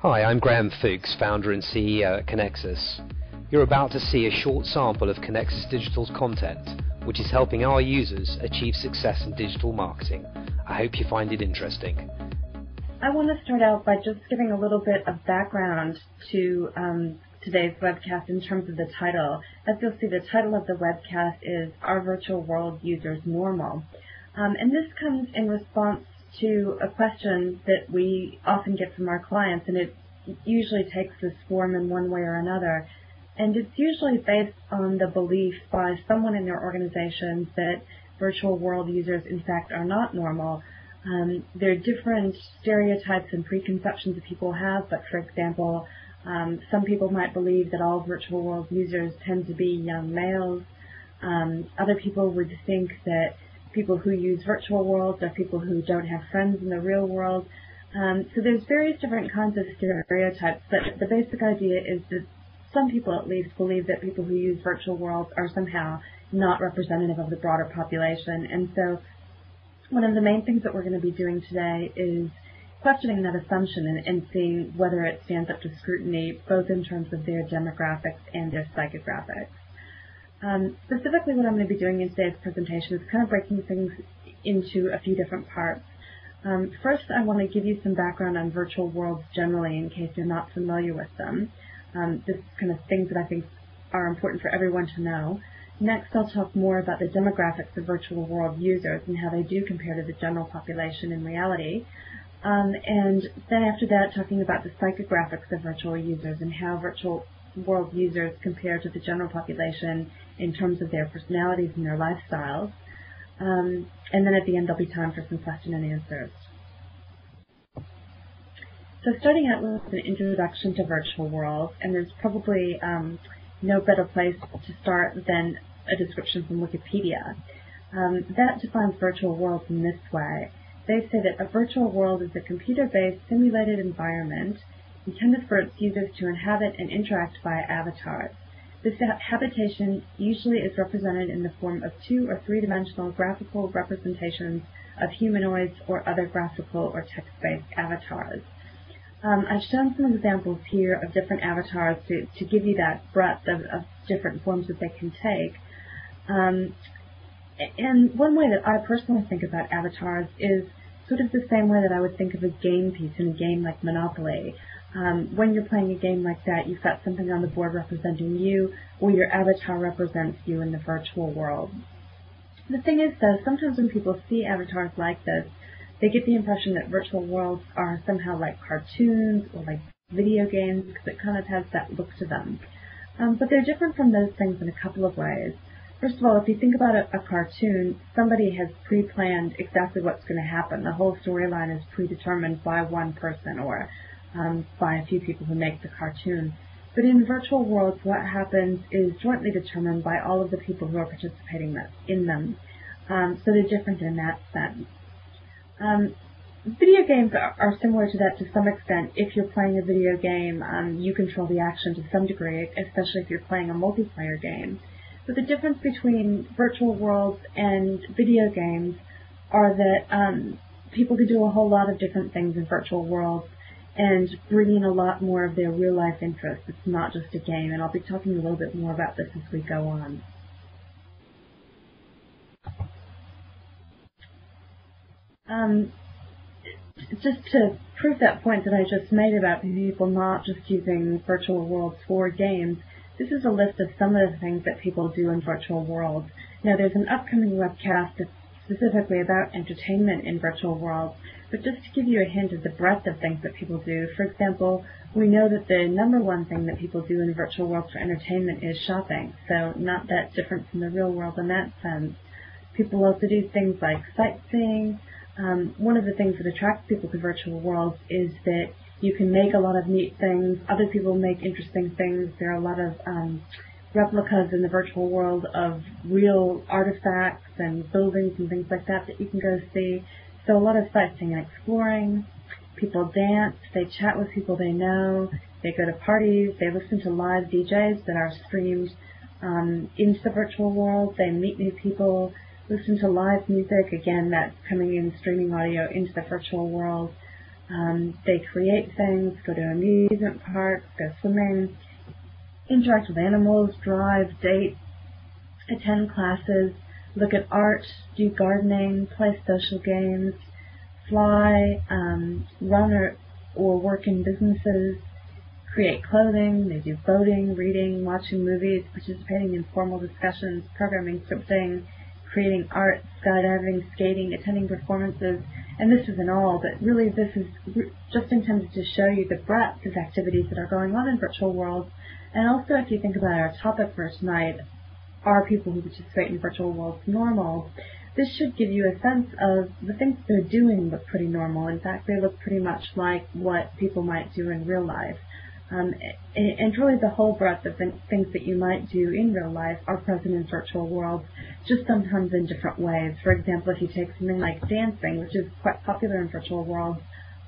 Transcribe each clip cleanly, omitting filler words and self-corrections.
Hi, I'm Graham Fuchs, founder and CEO at Knexus. You're about to see a short sample of Knexus Digital's content, which is helping our users achieve success in digital marketing. I hope you find it interesting. I want to start out by just giving a little bit of background to today's webcast in terms of the title. As you'll see, the title of the webcast is Are Virtual World Users Normal? And this comes in response to a question that we often get from our clients, and it usually takes this form in one way or another. And it's usually based on the belief by someone in their organization that virtual world users, in fact, are not normal. There are different stereotypes and preconceptions that people have, but for example, some people might believe that all virtual world users tend to be young males. Other people would think that people who use virtual worlds are people who don't have friends in the real world. So there's various different kinds of stereotypes, but the basic idea is that some people at least believe that people who use virtual worlds are somehow not representative of the broader population. And so one of the main things that we're going to be doing today is questioning that assumption and seeing whether it stands up to scrutiny, both in terms of their demographics and their psychographics. Specifically, what I'm going to be doing in today's presentation is kind of breaking things into a few different parts. First, I want to give you some background on virtual worlds generally in case you're not familiar with them. This is kind of things that I think are important for everyone to know. Next, I'll talk more about the demographics of virtual world users and how they do compare to the general population in reality. And then after that, talking about the psychographics of virtual users and how virtual world users compare to the general population in terms of their personalities and their lifestyles. And then at the end, there'll be time for some question and answers. So starting out with an introduction to virtual worlds, and there's probably no better place to start than a description from Wikipedia. That defines virtual worlds in this way. They say that a virtual world is a computer-based simulated environment intended for its users to inhabit and interact via avatars. This habitation usually is represented in the form of 2- or 3-dimensional graphical representations of humanoids or other graphical or text-based avatars. I've shown some examples here of different avatars to give you that breadth of different forms that they can take. And one way that I personally think about avatars is sort of the same way that I would think of a game piece in a game like Monopoly. When you're playing a game like that, you've got something on the board representing you, or your avatar represents you in the virtual world. The thing is, though, sometimes when people see avatars like this, they get the impression that virtual worlds are somehow like cartoons or like video games, because it kind of has that look to them. But they're different from those things in a couple of ways. First of all, if you think about a cartoon, somebody has pre-planned exactly what's going to happen. The whole storyline is predetermined by one person or by a few people who make the cartoon. But in virtual worlds, what happens is jointly determined by all of the people who are participating in them. So they're different in that sense. Video games are similar to that to some extent. If you're playing a video game, you control the action to some degree, especially if you're playing a multiplayer game. But the difference between virtual worlds and video games are that people can do a whole lot of different things in virtual worlds and bring in a lot more of their real-life interests. It's not just a game, and I'll be talking a little bit more about this as we go on. Just to prove that point that I just made about people not just using virtual worlds for games, this is a list of some of the things that people do in virtual worlds. Now, there's an upcoming webcast that's specifically about entertainment in virtual worlds, but just to give you a hint of the breadth of things that people do, for example, we know that the number one thing that people do in virtual worlds for entertainment is shopping, so not that different from the real world in that sense. People also do things like sightseeing. One of the things that attracts people to virtual worlds is that you can make a lot of neat things. Other people make interesting things. There are a lot of replicas in the virtual world of real artifacts and buildings and things like that that you can go see. So a lot of sightseeing and exploring. People dance. They chat with people they know. They go to parties. They listen to live DJs that are streamed into the virtual world. They meet new people. Listen to live music. Again, that's coming in streaming audio into the virtual world. They create things, go to amusement parks, go swimming, interact with animals, drive, date, attend classes, look at art, do gardening, play social games, fly, run or work in businesses, create clothing. They do boating, reading, watching movies, participating in formal discussions, programming, scripting, creating art, skydiving, skating, attending performances. And this isn't all, but really this is just intended to show you the breadth of activities that are going on in virtual worlds. And also, if you think about our topic for tonight, are people who participate in virtual worlds normal? This should give you a sense of the things they're doing look pretty normal. In fact, they look pretty much like what people might do in real life. And really the whole breadth of things that you might do in real life are present in virtual worlds, just sometimes in different ways. For example, if you take something like dancing, which is quite popular in virtual worlds,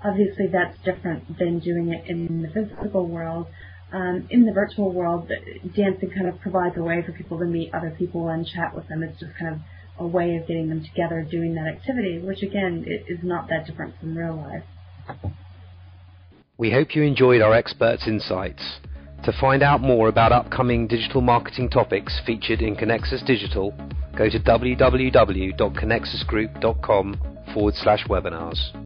obviously that's different than doing it in the physical world. In the virtual world, dancing kind of provides a way for people to meet other people and chat with them. It's just kind of a way of getting them together doing that activity, which again is not that different from real life. We hope you enjoyed our experts' insights. To find out more about upcoming digital marketing topics featured in Knexus Digital, go to www.knexusgroup.com/webinars.